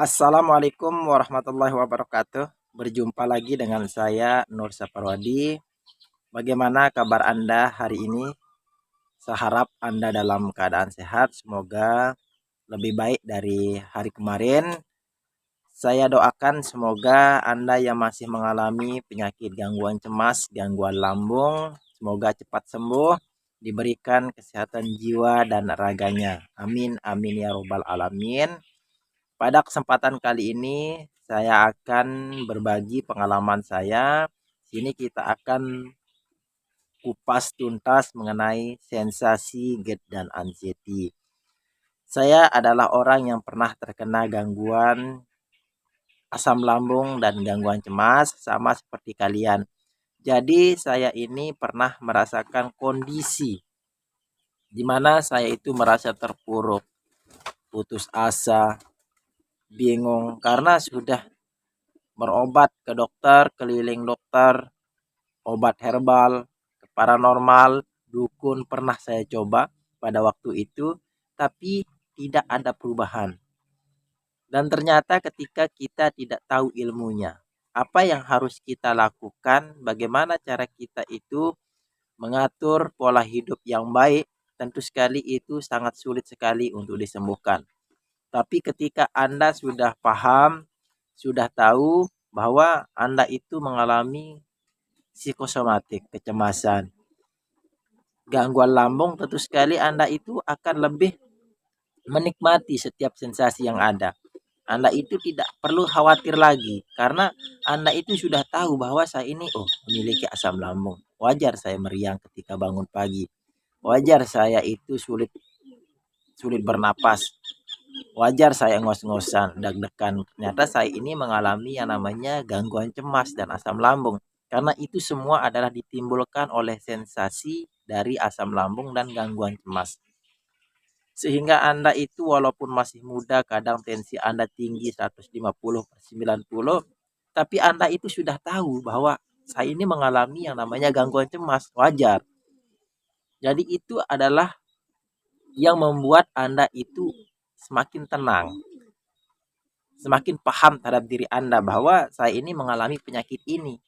Assalamualaikum warahmatullahi wabarakatuh. Berjumpa lagi dengan saya Nur Saparwadi. Bagaimana kabar Anda hari ini? Saya harap Anda dalam keadaan sehat. Semoga lebih baik dari hari kemarin. Saya doakan semoga Anda yang masih mengalami penyakit gangguan cemas, gangguan lambung, semoga cepat sembuh, diberikan kesehatan jiwa dan raganya. Amin, amin ya robbal alamin. Pada kesempatan kali ini saya akan berbagi pengalaman saya. Sini kita akan kupas tuntas mengenai sensasi GERD dan anxiety. Saya adalah orang yang pernah terkena gangguan asam lambung dan gangguan cemas sama seperti kalian. Jadi saya ini pernah merasakan kondisi di mana saya itu merasa terpuruk, putus asa, bingung karena sudah berobat ke dokter, keliling dokter, obat herbal, paranormal, dukun pernah saya coba pada waktu itu, tapi tidak ada perubahan. Dan ternyata ketika kita tidak tahu ilmunya, apa yang harus kita lakukan, bagaimana cara kita itu mengatur pola hidup yang baik, tentu sekali itu sangat sulit sekali untuk disembuhkan. Tapi ketika Anda sudah paham, sudah tahu bahwa Anda itu mengalami psikosomatik, kecemasan, gangguan lambung, tentu sekali Anda itu akan lebih menikmati setiap sensasi yang ada. Anda itu tidak perlu khawatir lagi karena Anda itu sudah tahu bahwa saya ini memiliki asam lambung. Wajar saya meriang ketika bangun pagi. Wajar saya itu sulit sulit bernapas. Wajar saya ngos-ngosan, deg-degan. Ternyata saya ini mengalami yang namanya gangguan cemas dan asam lambung. Karena itu semua adalah ditimbulkan oleh sensasi dari asam lambung dan gangguan cemas. Sehingga Anda itu walaupun masih muda, kadang tensi Anda tinggi 150/90, tapi Anda itu sudah tahu bahwa saya ini mengalami yang namanya gangguan cemas. Wajar. Jadi itu adalah yang membuat Anda itu semakin tenang, semakin paham terhadap diri Anda bahwa saya ini mengalami penyakit ini.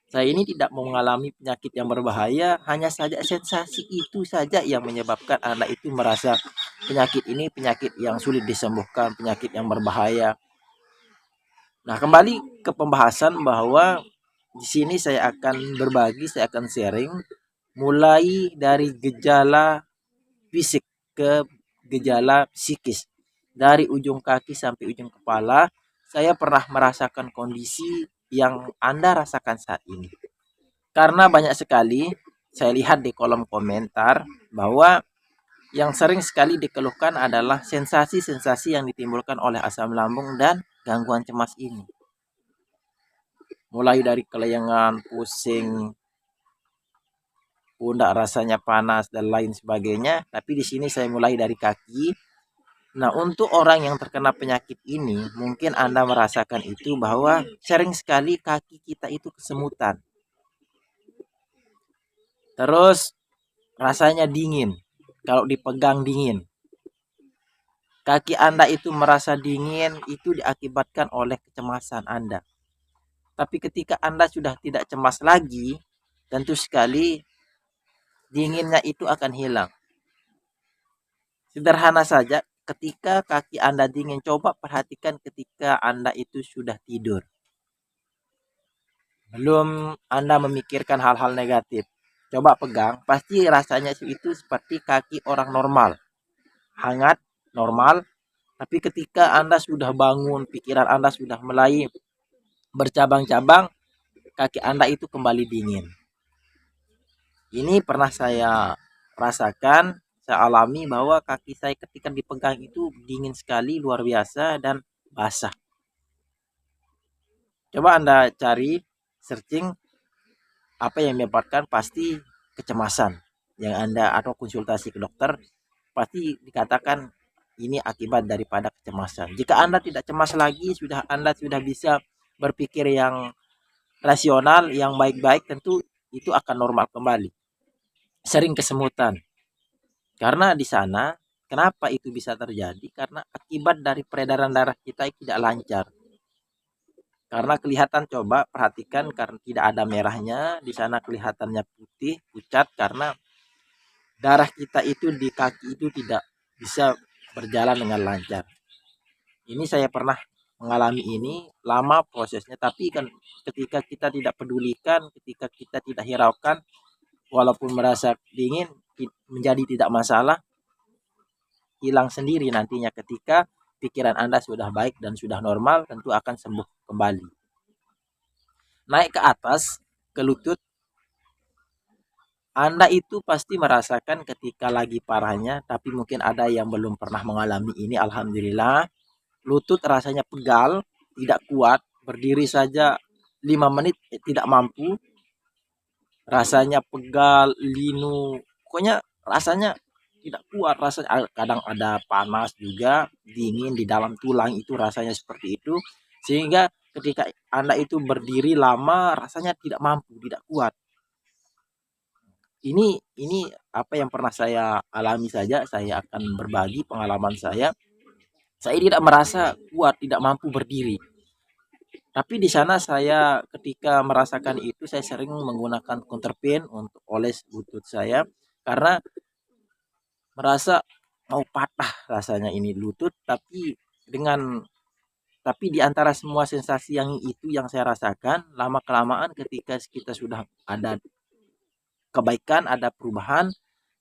Saya ini tidak mengalami penyakit yang berbahaya, hanya saja sensasi itu saja yang menyebabkan Anda itu merasa penyakit ini penyakit yang sulit disembuhkan, penyakit yang berbahaya. Nah, kembali ke pembahasan bahwa di sini saya akan berbagi, saya akan sharing mulai dari gejala fisik ke gejala psikis. Dari ujung kaki sampai ujung kepala, saya pernah merasakan kondisi yang Anda rasakan saat ini. Karena banyak sekali saya lihat di kolom komentar bahwa yang sering sekali dikeluhkan adalah sensasi-sensasi yang ditimbulkan oleh asam lambung dan gangguan cemas ini. Mulai dari kelayangan, pusing, pundak rasanya panas dan lain sebagainya. Tapi di sini saya mulai dari kaki. Nah, untuk orang yang terkena penyakit ini, mungkin Anda merasakan itu bahwa sering sekali kaki kita itu kesemutan. Terus rasanya dingin. Kalau dipegang dingin. Kaki Anda itu merasa dingin, itu diakibatkan oleh kecemasan Anda. Tapi ketika Anda sudah tidak cemas lagi, tentu sekali dinginnya itu akan hilang. Sederhana saja, ketika kaki Anda dingin, coba perhatikan ketika Anda itu sudah tidur. Belum Anda memikirkan hal-hal negatif. Coba pegang, pasti rasanya itu seperti kaki orang normal. Hangat, normal. Tapi ketika Anda sudah bangun, pikiran Anda sudah mulai bercabang-cabang, kaki Anda itu kembali dingin. Ini pernah saya rasakan, saya alami bahwa kaki saya ketika dipegang itu dingin sekali, luar biasa dan basah. Coba Anda cari, searching apa yang menyebabkan, pasti kecemasan yang Anda atau konsultasi ke dokter pasti dikatakan ini akibat daripada kecemasan. Jika Anda tidak cemas lagi, Anda sudah bisa berpikir yang rasional, yang baik-baik, tentu itu akan normal kembali. Sering kesemutan. Karena di sana Kenapa itu bisa terjadi? Karena akibat dari peredaran darah kita yang tidak lancar. Karena kelihatan, coba perhatikan, karena tidak ada merahnya, di sana kelihatannya putih, pucat, karena darah kita itu di kaki itu tidak bisa berjalan dengan lancar. Ini saya pernah mengalami ini, lama prosesnya, tapi kan ketika kita tidak pedulikan, ketika kita tidak hiraukan, walaupun merasa dingin menjadi tidak masalah, hilang sendiri nantinya. Ketika pikiran Anda sudah baik dan sudah normal, tentu akan sembuh kembali. Naik ke atas, ke lutut, Anda itu pasti merasakan ketika lagi parahnya, tapi mungkin ada yang belum pernah mengalami ini, alhamdulillah. Lutut rasanya pegal, tidak kuat, berdiri saja 5 menit tidak mampu, rasanya pegal, linu, pokoknya rasanya tidak kuat, rasanya kadang ada panas juga, dingin di dalam tulang, itu rasanya seperti itu. Sehingga ketika Anda itu berdiri lama, rasanya tidak mampu, tidak kuat. Ini apa yang pernah saya alami saja, saya akan berbagi pengalaman saya. Saya tidak merasa kuat, tidak mampu berdiri. Tapi di sana saya ketika merasakan itu, saya sering menggunakan counterpin untuk oles lutut saya, karena merasa mau patah rasanya ini lutut. Tapi di antara semua sensasi yang itu yang saya rasakan, lama kelamaan ketika kita sudah ada kebaikan, ada perubahan,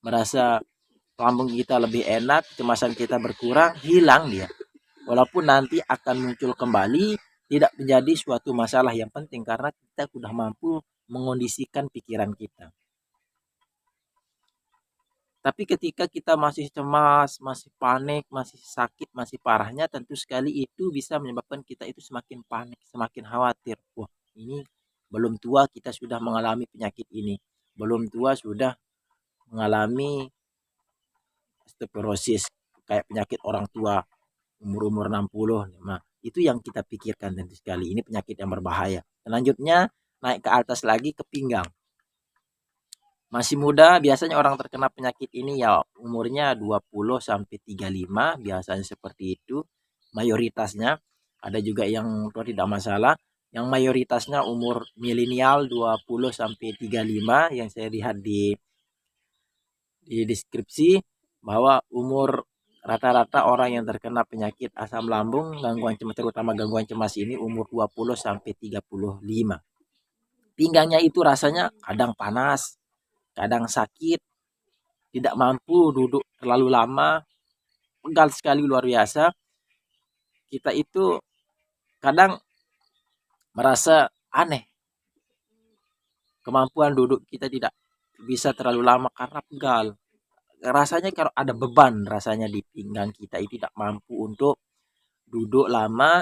merasa lambung kita lebih enak, kecemasan kita berkurang, hilang dia. Walaupun nanti akan muncul kembali, tidak menjadi suatu masalah yang penting karena kita sudah mampu mengondisikan pikiran kita. Tapi ketika kita masih cemas, masih panik, masih sakit, masih parahnya, tentu sekali itu bisa menyebabkan kita itu semakin panik, semakin khawatir. Wah, ini belum tua kita sudah mengalami penyakit ini. Belum tua sudah mengalami osteoporosis, kayak penyakit orang tua umur-umur 60. Nah, itu yang kita pikirkan tentu sekali. Ini penyakit yang berbahaya. Selanjutnya naik ke atas lagi ke pinggang. Masih muda, biasanya orang terkena penyakit ini ya umurnya 20 sampai 35, biasanya seperti itu. Mayoritasnya, ada juga yang tua tidak masalah. Yang mayoritasnya umur milenial 20 sampai 35 yang saya lihat di deskripsi, bahwa umur rata-rata orang yang terkena penyakit asam lambung, gangguan cemas, terutama gangguan cemas ini umur 20 sampai 35. Pinggangnya itu rasanya kadang panas, kadang sakit, tidak mampu duduk terlalu lama, pegal sekali luar biasa. Kita itu kadang merasa aneh, kemampuan duduk kita tidak bisa terlalu lama karena pegal. Rasanya kalau ada beban rasanya di pinggang kita itu tidak mampu untuk duduk lama.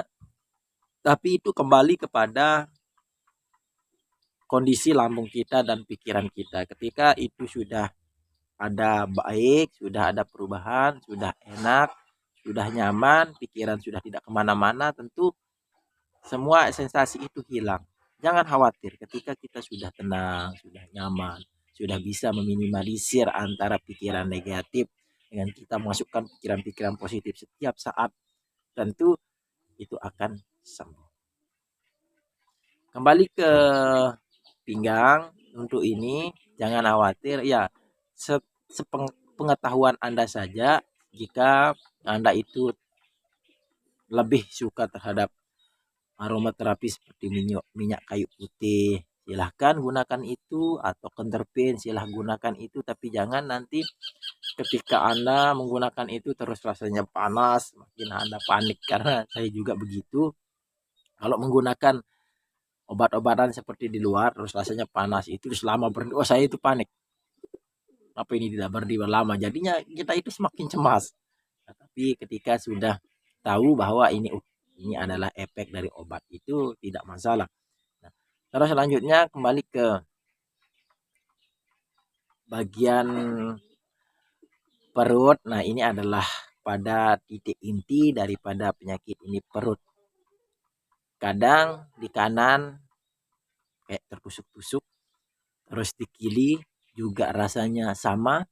Tapi itu kembali kepada kondisi lambung kita dan pikiran kita. Ketika itu sudah ada baik, sudah ada perubahan, sudah enak, sudah nyaman, pikiran sudah tidak kemana-mana, tentu semua sensasi itu hilang. Jangan khawatir ketika kita sudah tenang, sudah nyaman, sudah bisa meminimalisir antara pikiran negatif dengan kita masukkan pikiran-pikiran positif setiap saat, tentu itu akan sembuh. Kembali ke pinggang, untuk ini jangan khawatir ya, sepengetahuan Anda saja. Jika Anda itu lebih suka terhadap aromaterapi seperti minyak kayu putih, silahkan gunakan itu, atau counterpin silahkan gunakan itu. Tapi jangan nanti ketika Anda menggunakan itu terus rasanya panas, makin Anda panik, karena saya juga begitu. Kalau menggunakan obat-obatan seperti di luar terus rasanya panas, itu selama berhenti, oh saya itu panik, apa ini tidak berhenti lama, jadinya kita itu semakin cemas. Nah, tapi ketika sudah tahu bahwa ini adalah efek dari obat, itu tidak masalah. Nah, terus selanjutnya kembali ke bagian perut. Nah, ini adalah pada titik inti daripada penyakit ini, perut. Kadang di kanan kayak tertusuk-tusuk, terus di kiri juga rasanya sama,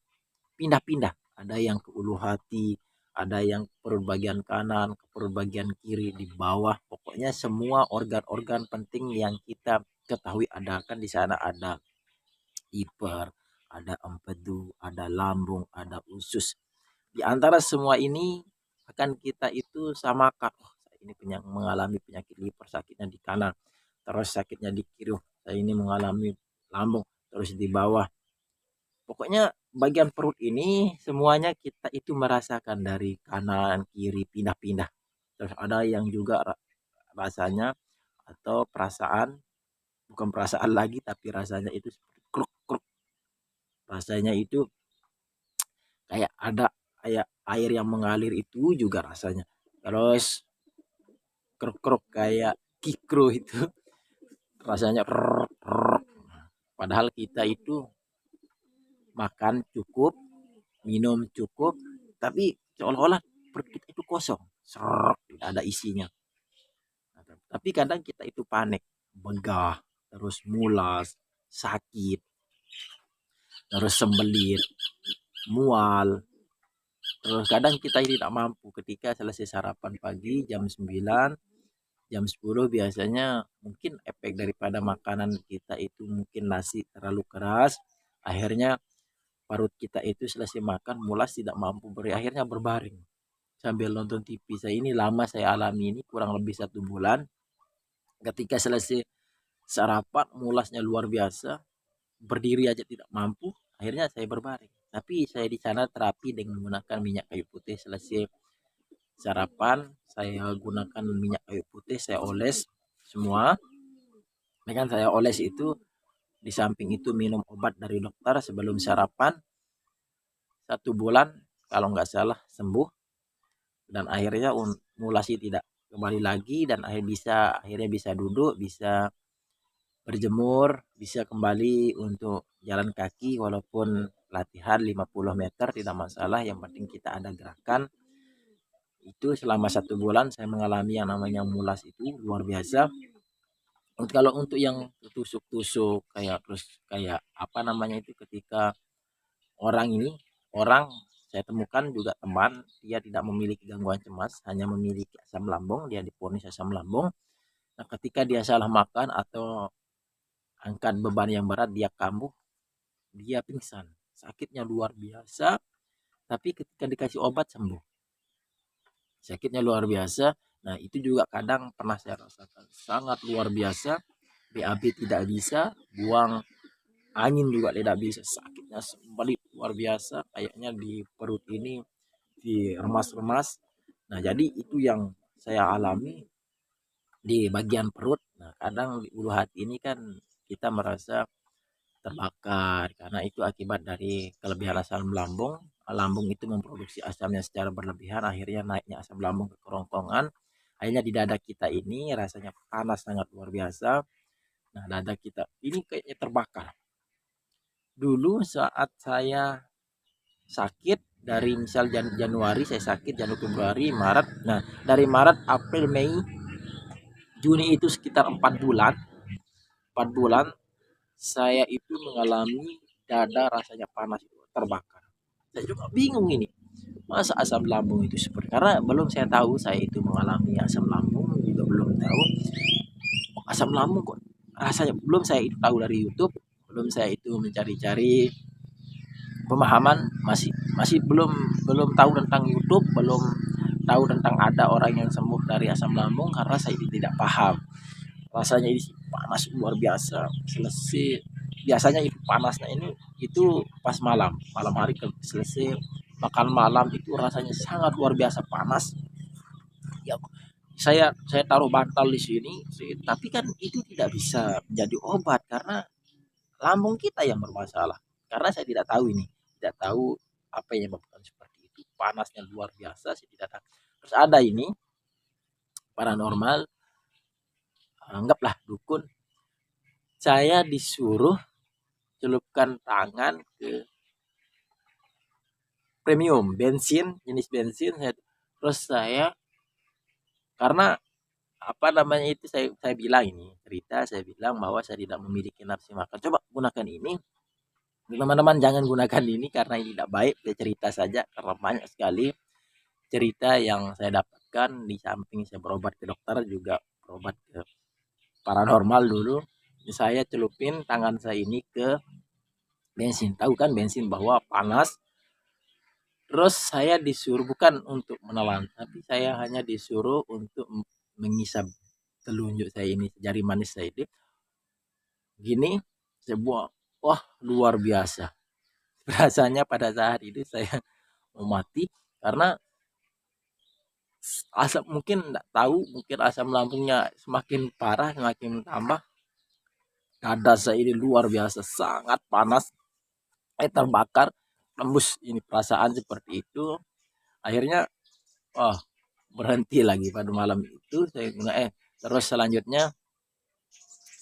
pindah-pindah. ada yang ke ulu hati, ada yang perut bagian kanan, ke perut bagian kiri, di bawah. Pokoknya semua organ-organ penting yang kita ketahui ada, kan di sana ada liver, ada empedu, ada lambung, ada usus. Di antara semua ini akan kita itu samakan. Oh, saya ini mengalami penyakit liver, sakitnya di kanan, terus sakitnya di kiri. Oh, saya ini mengalami lambung, terus di bawah. Pokoknya bagian perut ini semuanya kita itu merasakan dari kanan kiri pindah-pindah. Terus ada yang juga rasanya atau perasaan, bukan perasaan lagi tapi rasanya itu kruk kruk. Rasanya itu kayak ada kayak air yang mengalir itu juga rasanya. Terus kruk kruk kayak kikru itu rasanya rrrr, rrrr. Padahal kita itu makan cukup, minum cukup, tapi seolah-olah perut kita itu kosong, serok, tidak ada isinya. Tapi kadang kita itu panik, begah, terus mulas, sakit, terus sembelit, mual. Terus kadang kita tidak mampu ketika selesai sarapan pagi jam 9, jam 10 biasanya mungkin efek daripada makanan kita itu mungkin nasi terlalu keras. Akhirnya parut kita itu selesai makan mulas tidak mampu beri, akhirnya berbaring sambil nonton TV. Saya ini lama saya alami ini kurang lebih 1 bulan. Ketika selesai sarapan mulasnya luar biasa, berdiri aja tidak mampu, akhirnya saya berbaring. Tapi saya di sana terapi dengan menggunakan minyak kayu putih. Selesai sarapan saya gunakan minyak kayu putih, saya oles semua. Dengan saya oles itu, di samping itu minum obat dari dokter sebelum sarapan. 1 bulan kalau nggak salah sembuh, dan akhirnya mulasi tidak kembali lagi, dan akhirnya bisa duduk, bisa berjemur, bisa kembali untuk jalan kaki walaupun latihan 50 meter tidak masalah, yang penting kita ada gerakan. Itu selama 1 bulan saya mengalami yang namanya mulas itu luar biasa. Kalau untuk yang tusuk-tusuk kayak terus kayak apa namanya itu, ketika orang saya temukan juga teman, dia tidak memiliki gangguan cemas, hanya memiliki asam lambung, dia divonis asam lambung. Nah, ketika dia salah makan atau angkat beban yang berat, dia kambuh, dia pingsan, sakitnya luar biasa. Tapi ketika dikasih obat sembuh, sakitnya luar biasa. Nah, itu juga kadang pernah saya rasakan, sangat luar biasa. BAB tidak bisa, buang angin juga tidak bisa, sakitnya sembelit luar biasa, kayaknya di perut ini diremas-remas. Nah, jadi itu yang saya alami di bagian perut. Nah, kadang di ulu hati ini kan kita merasa terbakar karena itu akibat dari kelebihan asam lambung. Lambung itu memproduksi asamnya secara berlebihan, akhirnya naiknya asam lambung ke kerongkongan. Akhirnya di dada kita ini rasanya panas sangat luar biasa. Nah, dada kita ini kayaknya terbakar. Dulu saat saya sakit, dari misal Januari saya sakit, Januari, Februari, Maret. Nah, dari Maret, April, Mei, Juni itu sekitar 4 bulan. 4 bulan saya itu mengalami dada rasanya panas, terbakar. Saya juga bingung ini. Masa asam lambung itu seperti, karena belum saya tahu saya itu mengalami asam lambung, juga belum tahu asam lambung kok rasanya, belum saya itu tahu dari YouTube, belum saya itu mencari-cari pemahaman, masih masih belum belum tahu tentang YouTube, belum tahu tentang ada orang yang sembuh dari asam lambung, karena saya tidak paham. Rasanya ini panas luar biasa. Selesai biasanya itu panasnya ini itu pas malam malam hari, selesai makan malam itu rasanya sangat luar biasa panas. Ya, saya taruh bantal di sini, tapi kan itu tidak bisa menjadi obat karena lambung kita yang bermasalah. Karena saya tidak tahu ini, tidak tahu apa yang menyebabkan seperti itu. Panasnya luar biasa, saya tidak tahu. Terus ada ini paranormal, anggaplah dukun. Saya disuruh celupkan tangan ke premium bensin, jenis bensin. Terus saya, karena apa namanya itu, saya bilang ini cerita, saya bilang bahwa saya tidak memiliki nafsu makan. Coba gunakan ini. Teman-teman jangan gunakan ini karena ini tidak baik. Saya cerita saja karena banyak sekali cerita yang saya dapatkan di samping saya berobat ke dokter juga berobat ke paranormal dulu. Saya celupin tangan saya ini ke bensin, tahu kan bensin bahwa panas. Terus saya disuruh bukan untuk menelan, tapi saya hanya disuruh untuk mengisap telunjuk saya ini, jari manis saya ini. Gini, sebuah wah luar biasa. Rasanya pada saat itu saya mau mati karena asam mungkin enggak tahu, mungkin asam lambungnya semakin parah, semakin tambah. Dada saya ini luar biasa, sangat panas, terbakar, tembus ini perasaan seperti itu. Akhirnya, oh berhenti lagi pada malam itu saya terus selanjutnya,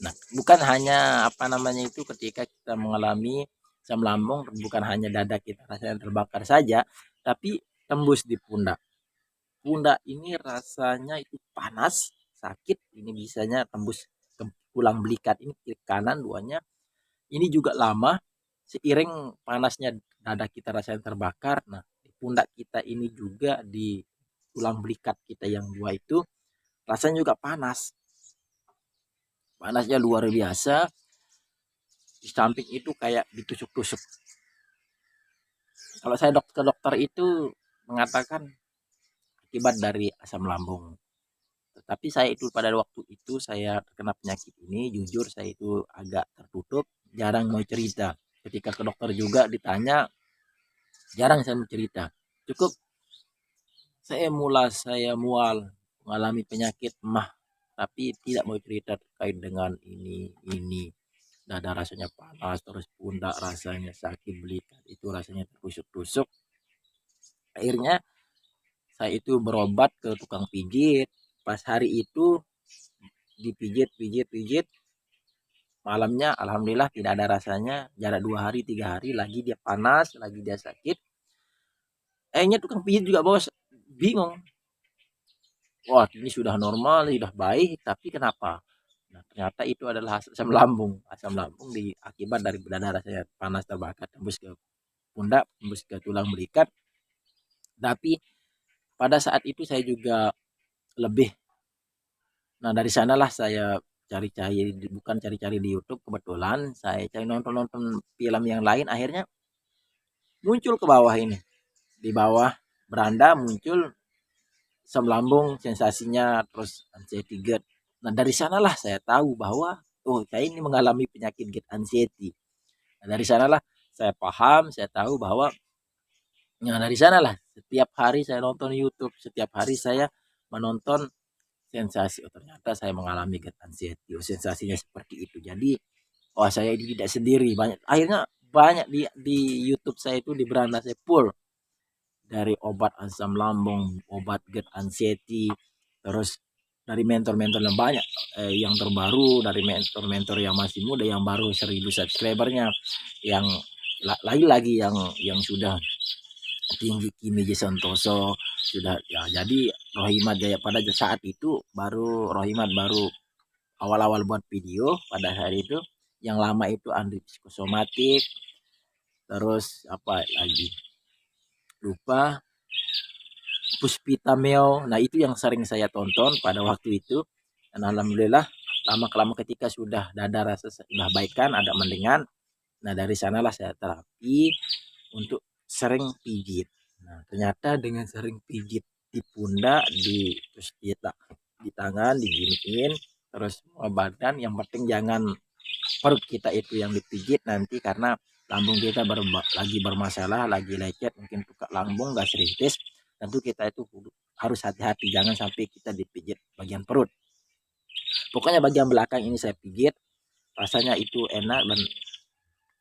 nah bukan hanya apa namanya itu ketika kita mengalami asam lambung, bukan hanya dada kita rasanya terbakar saja, tapi tembus di pundak. Pundak ini rasanya itu panas, sakit, ini bisanya tembus ke tulang belikat ini kiri kanan duanya. Ini juga lama seiring panasnya dada kita rasanya terbakar. Nah, di pundak kita ini juga di tulang belikat kita yang dua itu rasanya juga panas. Panasnya luar biasa. Di samping itu kayak ditusuk-tusuk. Kalau saya ke dokter itu mengatakan akibat dari asam lambung. Tetapi saya itu pada waktu itu saya terkena penyakit ini, jujur saya itu agak tertutup, jarang mau cerita. Ketika ke dokter juga ditanya, jarang saya mau cerita. Cukup saya mual mengalami penyakit mah, tapi tidak mau cerita terkait dengan ini. Dada rasanya panas, terus pundak rasanya sakit, belikat itu rasanya tertusuk-tusuk. Akhirnya saya itu berobat ke tukang pijit. Pas hari itu dipijit, malamnya alhamdulillah tidak ada rasanya. Jarak 2 hari 3 hari lagi dia panas, lagi dia sakit. Akhirnya tukang pijit juga bos bingung. Wah ini sudah normal, sudah baik, tapi kenapa? Nah, ternyata itu adalah asam lambung. Asam lambung akibat dari dada rasanya panas terbakar tembus ke pundak, tembus ke tulang belikat. Tapi pada saat itu saya juga lebih, nah dari sanalah saya cari-cari, bukan cari-cari di YouTube, kebetulan saya cari nonton-nonton film yang lain, akhirnya muncul ke bawah ini. Di bawah beranda muncul asam lambung, sensasinya, terus anxiety GERD. Nah dari sanalah saya tahu bahwa oh saya ini mengalami penyakit GERD anxiety. Nah, dari sanalah saya paham, saya tahu bahwa nah dari sanalah setiap hari saya nonton YouTube, setiap hari saya menonton sensasi. Oh ternyata saya mengalami GERD anxiety. Oh sensasinya seperti itu. Jadi oh saya ini tidak sendiri. Banyak akhirnya banyak di YouTube saya itu di beranda saya full dari obat asam lambung, obat GERD anxiety, terus dari mentor-mentor yang banyak, yang terbaru dari mentor-mentor yang masih muda, yang baru 1000 subscribernya, yang lagi yang sudah tinggi, Kimi Santoso sudah ya. Jadi Rohimat Jaya pada saat itu baru Rohimat baru awal-awal buat video pada hari itu. Yang lama itu Andri Psikosomatik, terus apa lagi lupa, Puspita Meo. Nah itu yang sering saya tonton pada waktu itu. Dan alhamdulillah lama-kelamaan ketika sudah dada rasa sudah baikan, ada mendingan. Nah dari sanalah saya terapi untuk sering pijit. Nah ternyata dengan sering pijit di pundak, terus di tangan diginiin, terus badan, yang penting jangan perut kita itu yang dipijit nanti, karena lambung kita lagi bermasalah, lagi lecet, mungkin tukak lambung gastritis, tentu kita itu harus hati-hati, jangan sampai kita dipijit bagian perut. Pokoknya bagian belakang ini saya pijit, rasanya itu enak. Dan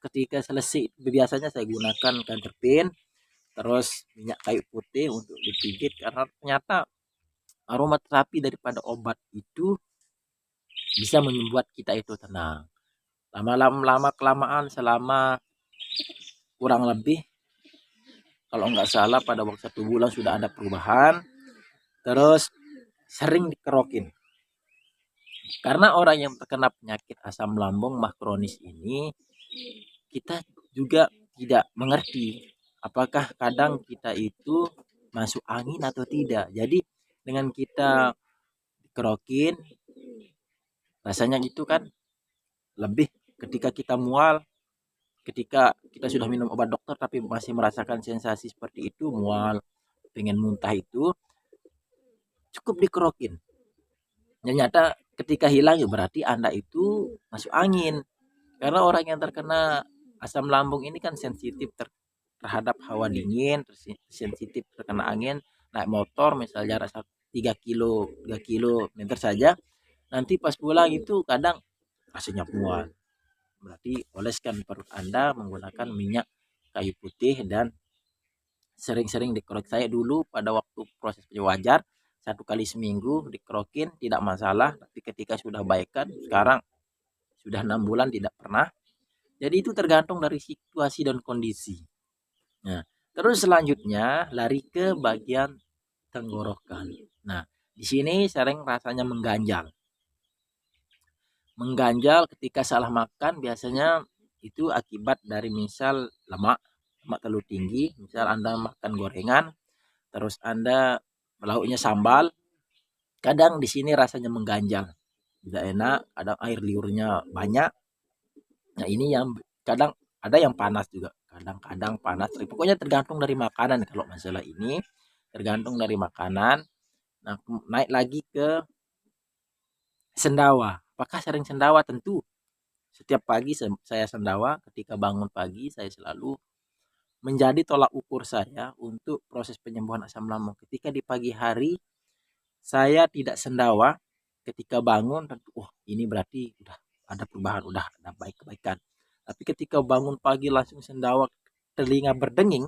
ketika selesai biasanya saya gunakan kanterpin terus minyak kayu putih untuk dipijit, karena ternyata aromaterapi daripada obat itu bisa membuat kita itu tenang. Lama kelamaan selama kurang lebih kalau nggak salah pada waktu 1 bulan sudah ada perubahan. Terus sering dikerokin. Karena orang yang terkena penyakit asam lambung mah kronis ini, kita juga tidak mengerti apakah kadang kita itu masuk angin atau tidak. Jadi dengan kita dikerokin, rasanya itu kan lebih ketika kita mual, ketika kita sudah minum obat dokter tapi masih merasakan sensasi seperti itu, mual, pengen muntah itu, cukup dikerokin. Ternyata ketika hilang ya berarti Anda itu masuk angin. Karena orang yang terkena asam lambung ini kan sensitif terhadap hawa dingin, sensitif terkena angin, naik motor misal jarak 3 kilometer saja, nanti pas pulang itu kadang rasanya mual. Berarti oleskan perut Anda menggunakan minyak kayu putih dan sering-sering dikerok. Saya dulu pada waktu proses wajar 1 kali seminggu dikerokin tidak masalah, tapi ketika sudah baikan sekarang sudah 6 bulan tidak pernah. Jadi itu tergantung dari situasi dan kondisi. Nah, terus selanjutnya lari ke bagian tenggorokan. Nah, di sini sering rasanya mengganjal. Mengganjal ketika salah makan biasanya itu akibat dari misal lemak terlalu tinggi. Misal Anda makan gorengan, terus Anda lauknya sambal, kadang di sini rasanya mengganjal. Tidak enak, kadang air liurnya banyak. Nah, ini yang kadang ada yang panas juga, kadang-kadang panas. Pokoknya tergantung dari makanan kalau masalah ini, tergantung dari makanan. Nah, naik lagi ke sendawa. Apakah sering sendawa? Tentu. Setiap pagi saya sendawa, ketika bangun pagi saya selalu menjadi tolak ukur saya untuk proses penyembuhan asam lambung. Ketika di pagi hari saya tidak sendawa, ketika bangun tentu ini berarti udah ada perubahan, udah ada kebaikan. Tapi ketika bangun pagi langsung sendawa, telinga berdenging,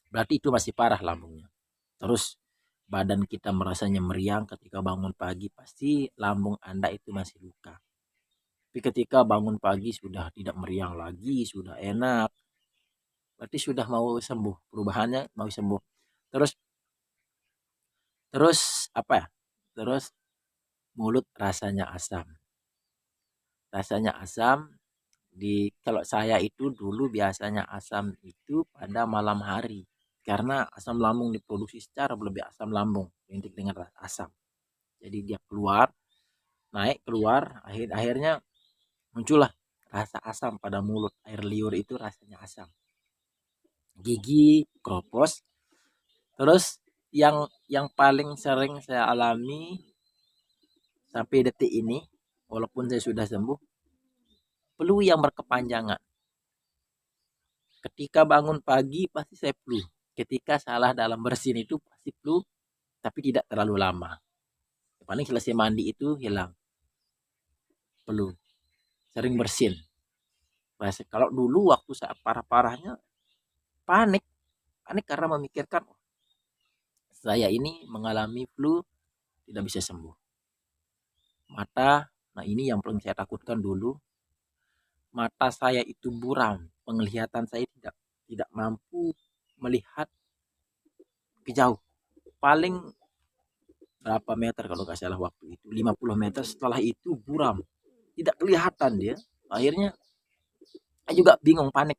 berarti itu masih parah lambungnya. Terus badan kita merasanya meriang ketika bangun pagi, pasti lambung Anda itu masih luka. Tapi ketika bangun pagi sudah tidak meriang lagi, sudah enak, berarti sudah mau sembuh, perubahannya mau sembuh. Terus terus apa ya? Terus mulut rasanya asam. Rasanya asam kalau saya itu dulu biasanya asam itu pada malam hari. Karena asam lambung diproduksi secara berlebih, asam lambung identik dengan asam. Jadi dia naik keluar, akhirnya muncullah rasa asam pada mulut, air liur itu rasanya asam. Gigi kropos. Terus yang paling sering saya alami sampai detik ini, walaupun saya sudah sembuh, flu yang berkepanjangan. Ketika bangun pagi pasti saya flu. Ketika salah dalam bersin itu pasti flu, tapi tidak terlalu lama. Paling selesai mandi itu hilang flu. Sering bersin. Kalau dulu waktu saat parah-parahnya panik karena memikirkan saya ini mengalami flu tidak bisa sembuh. Mata, nah ini yang paling saya takutkan dulu. Mata saya itu buram, penglihatan saya tidak mampu melihat ke jauh. Paling berapa meter kalau nggak salah waktu itu, 50 meter, setelah itu buram. Tidak kelihatan dia. Akhirnya saya juga bingung, panik.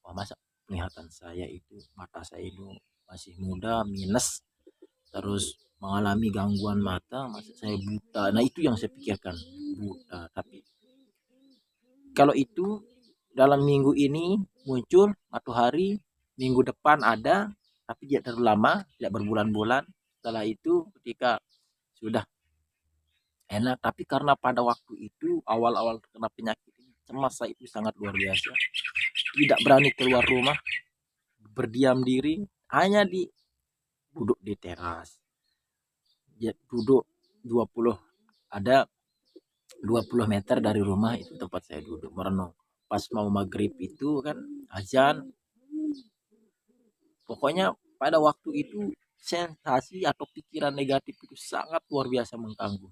Wah, masa penglihatan saya itu, mata saya itu masih muda, minus, terus mengalami gangguan mata, masa saya buta. Nah, itu yang saya pikirkan, buta. Tapi kalau itu dalam minggu ini muncul, satu hari, minggu depan ada, tapi tidak terlalu lama, tidak berbulan-bulan. Setelah itu ketika sudah enak, tapi karena pada waktu itu awal-awal terkena penyakit ini, cemas saya itu sangat luar biasa. Tidak berani keluar rumah, berdiam diri, hanya duduk di teras. Ya, duduk 20, ada 20 meter dari rumah itu tempat saya duduk merenung. Pas mau maghrib itu kan azan. Pokoknya pada waktu itu sensasi atau pikiran negatif itu sangat luar biasa mengganggu.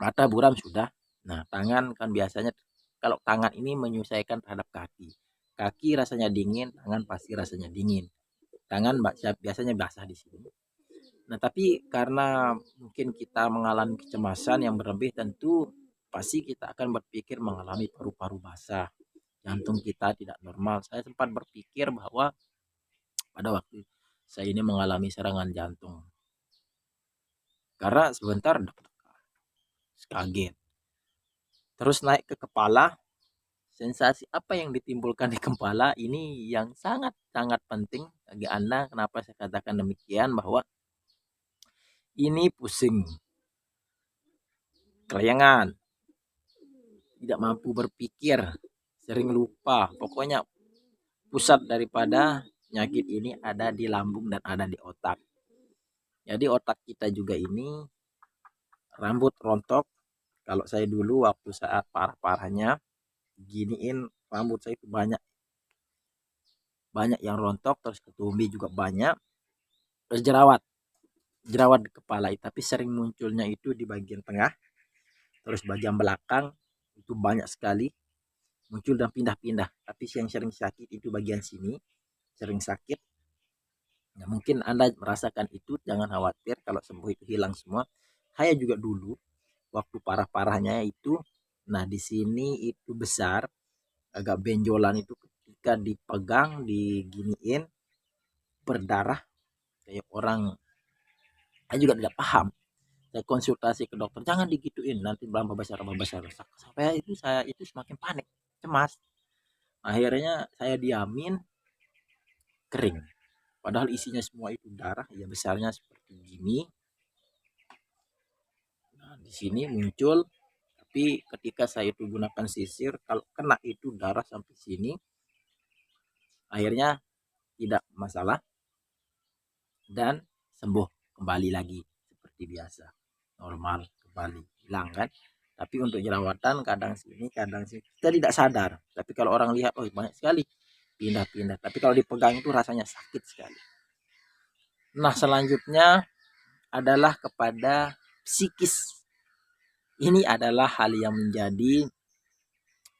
Mata buram sudah. Nah, tangan kan biasanya kalau tangan ini menyesuaikan terhadap kaki. Kaki rasanya dingin, tangan pasti rasanya dingin. Tangan biasanya basah di sini. Nah, tapi karena mungkin kita mengalami kecemasan yang berlebih, tentu pasti kita akan berpikir mengalami paru-paru basah. jantung kita tidak normal. Saya sempat berpikir bahwa pada waktu saya ini mengalami serangan jantung. Karena sebentar kaget. Terus naik ke kepala, sensasi apa yang ditimbulkan di kepala ini yang sangat-sangat penting bagi Anda. Kenapa saya katakan demikian, bahwa ini pusing, kelayangan, tidak mampu berpikir, sering lupa. Pokoknya pusat daripada penyakit ini ada di lambung dan ada di otak. Jadi otak kita juga ini rambut rontok. Kalau saya dulu waktu saat parah-parahnya giniin rambut saya itu banyak yang rontok, terus ketumbi juga banyak, terus jerawat di kepala, tapi sering munculnya itu di bagian tengah, terus bagian belakang itu banyak sekali muncul dan pindah-pindah. Tapi yang sering sakit itu bagian sini, sering sakit. Nah, mungkin Anda merasakan itu, jangan khawatir, kalau sembuh itu hilang semua. Saya juga dulu waktu parah-parahnya itu, nah di sini itu besar, agak benjolan itu ketika dipegang, diginiin, berdarah kayak orang. Saya juga tidak paham. Saya konsultasi ke dokter, jangan digituin, nanti berambah besar. Sampai itu saya itu semakin panik, cemas. Akhirnya saya diamin, kering. Padahal isinya semua itu darah, ya besarnya seperti gini. Nah, di sini muncul, tapi ketika saya itu gunakan sisir, kalau kena itu darah sampai sini, akhirnya tidak masalah dan sembuh kembali lagi seperti biasa, normal kembali, hilang kan. Tapi untuk jerawatan kadang sini kita tidak sadar, tapi kalau orang lihat, oh banyak sekali pindah-pindah, tapi kalau dipegang itu rasanya sakit sekali. Nah, selanjutnya adalah kepada psikis. Ini adalah hal yang menjadi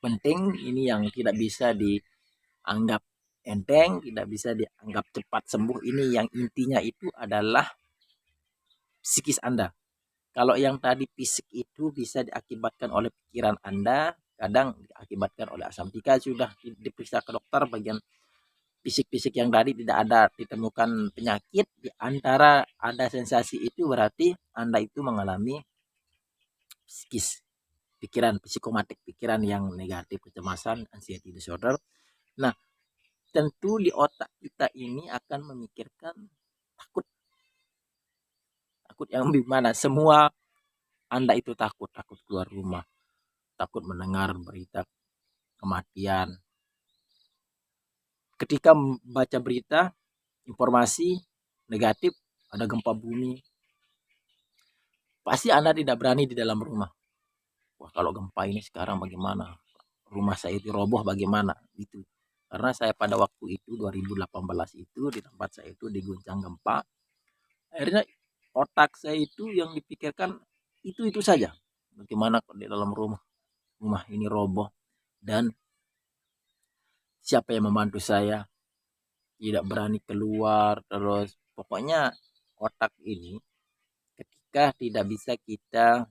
penting, ini yang tidak bisa dianggap enteng, tidak bisa dianggap cepat sembuh. Ini yang intinya itu adalah psikis Anda. Kalau yang tadi fisik itu bisa diakibatkan oleh pikiran Anda, kadang diakibatkan oleh asam. Jika sudah diperiksa ke dokter, bagian fisik-fisik yang tadi tidak ada ditemukan penyakit, di antara ada sensasi itu berarti Anda itu mengalami psikis, pikiran psikomatik, pikiran yang negatif, kecemasan, anxiety disorder. Nah, tentu di otak kita ini akan memikirkan takut yang gimana, semua Anda itu takut keluar rumah, takut mendengar berita kematian. Ketika membaca berita, informasi negatif, ada gempa bumi, pasti Anda tidak berani di dalam rumah. Wah, kalau gempa ini sekarang bagaimana? Rumah saya itu roboh bagaimana? Itu. Karena saya pada waktu itu 2018 itu di tempat saya itu diguncang gempa. Akhirnya otak saya itu yang dipikirkan itu saja. Bagaimana di dalam rumah ini roboh, dan siapa yang membantu saya? Tidak berani keluar. Terus pokoknya otak ini ketika tidak bisa kita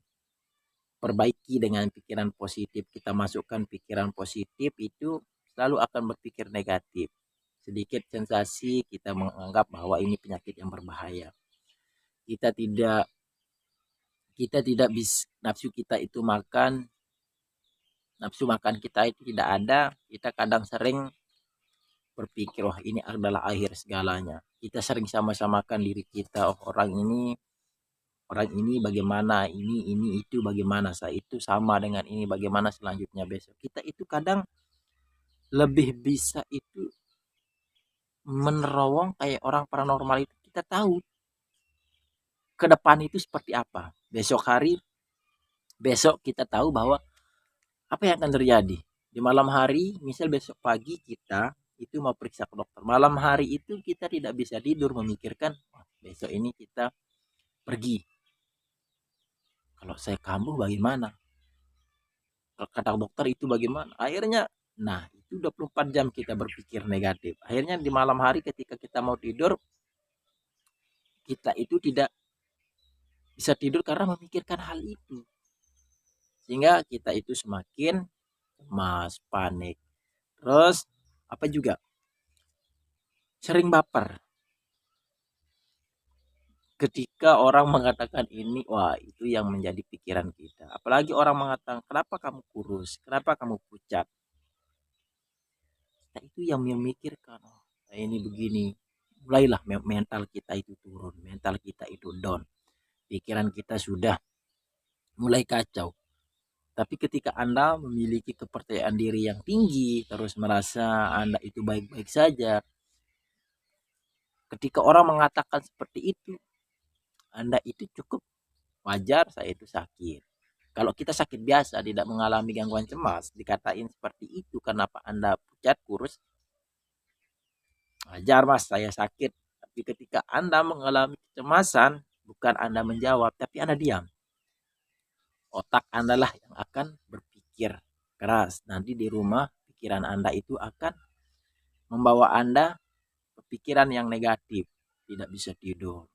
perbaiki dengan pikiran positif, kita masukkan pikiran positif, itu selalu akan berpikir negatif. Sedikit sensasi kita menganggap bahwa ini penyakit yang berbahaya. Kita tidak bisa, nafsu kita itu makan, nafsu makan kita itu tidak ada. Kita kadang sering berpikir, wah ini adalah akhir segalanya. Kita sering sama-samakan diri kita, oh orang ini bagaimana, ini itu bagaimana, saya itu sama dengan ini, bagaimana selanjutnya besok. Kita itu kadang lebih bisa itu menerowong kayak orang paranormal itu, kita tahu ke depan itu seperti apa. Besok kita tahu bahwa apa yang akan terjadi. Di malam hari, misal besok pagi kita itu mau periksa ke dokter. Malam hari itu kita tidak bisa tidur memikirkan, besok ini kita pergi. Kalau saya kambuh bagaimana? Kata dokter itu bagaimana? Akhirnya, nah itu 24 jam kita berpikir negatif. Akhirnya di malam hari ketika kita mau tidur, kita itu tidak bisa tidur karena memikirkan hal itu. Sehingga kita itu semakin cemas, panik. Terus apa juga? Sering baper. Ketika orang mengatakan ini, wah itu yang menjadi pikiran kita. Apalagi orang mengatakan, kenapa kamu kurus? Kenapa kamu pucat? Nah, itu yang memikirkan, oh, ini begini. Mulailah mental kita itu turun, mental kita itu down. Pikiran kita sudah mulai kacau. Tapi ketika Anda memiliki kepercayaan diri yang tinggi, terus merasa Anda itu baik-baik saja, ketika orang mengatakan seperti itu, Anda itu cukup wajar, saya itu sakit. Kalau kita sakit biasa, tidak mengalami gangguan cemas, dikatain seperti itu, kenapa Anda pucat, kurus, wajar mas, saya sakit. Tapi ketika Anda mengalami kecemasan, bukan Anda menjawab, tapi Anda diam. Otak Anda lah yang akan berpikir keras. Nanti di rumah, pikiran Anda itu akan membawa Anda ke pikiran yang negatif. Tidak bisa tidur.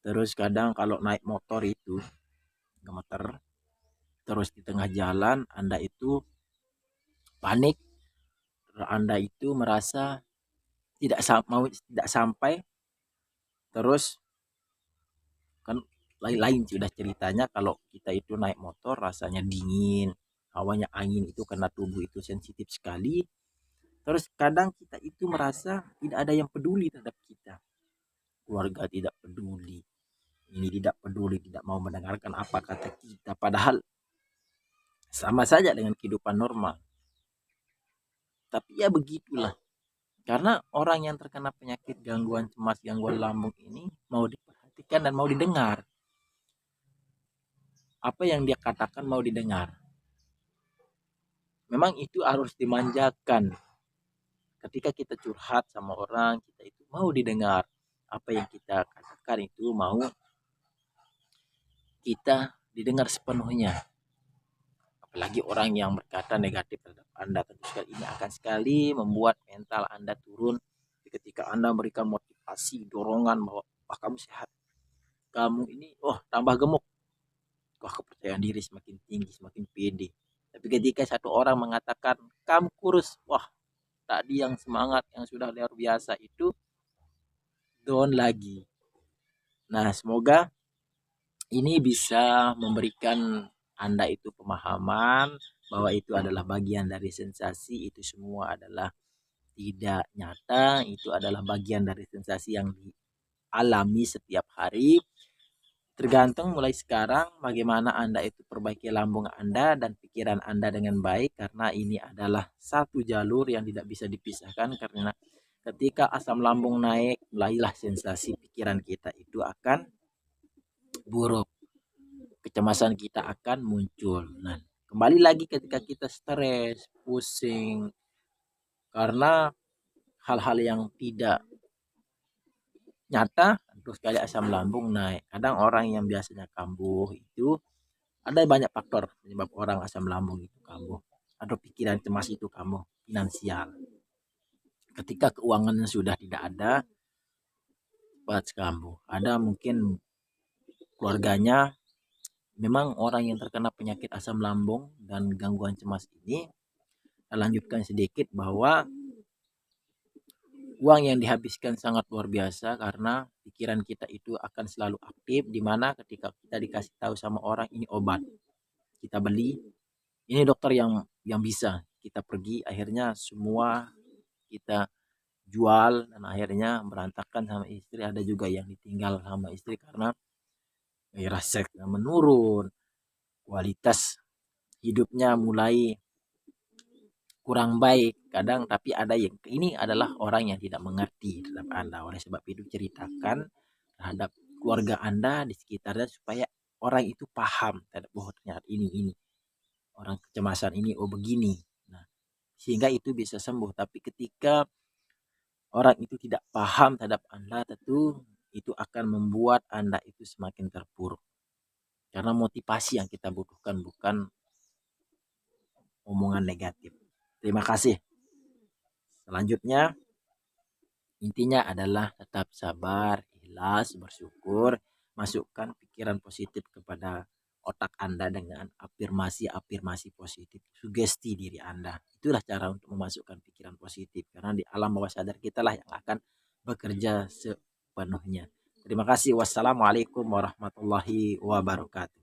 Terus kadang kalau naik motor itu, gemeter, terus di tengah jalan Anda itu panik, Anda itu merasa tidak sampai, terus kan lain-lain sudah ceritanya kalau kita itu naik motor rasanya dingin, hawanya angin itu karena tubuh itu sensitif sekali. Terus kadang kita itu merasa tidak ada yang peduli terhadap kita, keluarga tidak peduli, ini tidak peduli, tidak mau mendengarkan apa kata kita, padahal sama saja dengan kehidupan normal. Tapi ya begitulah, karena orang yang terkena penyakit gangguan cemas, gangguan lambung ini mau diperhatikan dan mau didengar. Apa yang dia katakan mau didengar. Memang itu harus dimanjakan. Ketika kita curhat sama orang, kita itu mau didengar. Apa yang kita katakan itu mau kita didengar sepenuhnya. Apalagi orang yang berkata negatif terhadap Anda, tentu sekali ini akan sekali membuat mental Anda turun. Ketika Anda memberikan motivasi, dorongan bahwa wah kamu sehat, kamu ini tambah gemuk, wah kepercayaan diri semakin tinggi, semakin pede. Tapi ketika satu orang mengatakan kamu kurus, wah tadi yang semangat yang sudah luar biasa itu down lagi. Nah, semoga ini bisa memberikan Anda itu pemahaman bahwa itu adalah bagian dari sensasi, itu semua adalah tidak nyata, itu adalah bagian dari sensasi yang dialami setiap hari. Tergantung mulai sekarang bagaimana Anda itu perbaiki lambung Anda dan pikiran Anda dengan baik, karena ini adalah satu jalur yang tidak bisa dipisahkan, karena ketika asam lambung naik, mulailah sensasi pikiran kita itu akan buruk. Kecemasan kita akan muncul. Nah, kembali lagi ketika kita stres, pusing karena hal-hal yang tidak nyata, terus sekali asam lambung naik. Kadang orang yang biasanya kambuh itu ada banyak faktor penyebab orang asam lambung itu kambuh. Ada pikiran cemas itu kambuh, finansial. Ketika keuangannya sudah tidak ada, cepat kambuh. Ada mungkin keluarganya memang orang yang terkena penyakit asam lambung dan gangguan cemas ini. Saya lanjutkan sedikit bahwa uang yang dihabiskan sangat luar biasa karena pikiran kita itu akan selalu aktif, di mana ketika kita dikasih tahu sama orang ini obat, kita beli, ini dokter yang bisa, kita pergi, akhirnya semua kita jual dan akhirnya berantakan sama istri. Ada juga yang ditinggal sama istri karena gairah seksnya menurun, kualitas hidupnya mulai kurang baik kadang. Tapi ada yang ini adalah orang yang tidak mengerti terhadap Anda. Oleh sebab itu ceritakan terhadap keluarga Anda di sekitarnya supaya orang itu paham terhadap ternyata ini orang kecemasan ini begini. Nah, sehingga itu bisa sembuh. Tapi ketika orang itu tidak paham terhadap Anda, tentu itu akan membuat Anda itu semakin terpuruk. Karena motivasi yang kita butuhkan bukan omongan negatif. Terima kasih. Selanjutnya, intinya adalah tetap sabar, ikhlas, bersyukur, masukkan pikiran positif kepada otak Anda dengan afirmasi-afirmasi positif, sugesti diri Anda. Itulah cara untuk memasukkan pikiran positif, karena di alam bawah sadar kita lah yang akan bekerja sepenuhnya. Terima kasih. Wassalamualaikum warahmatullahi wabarakatuh.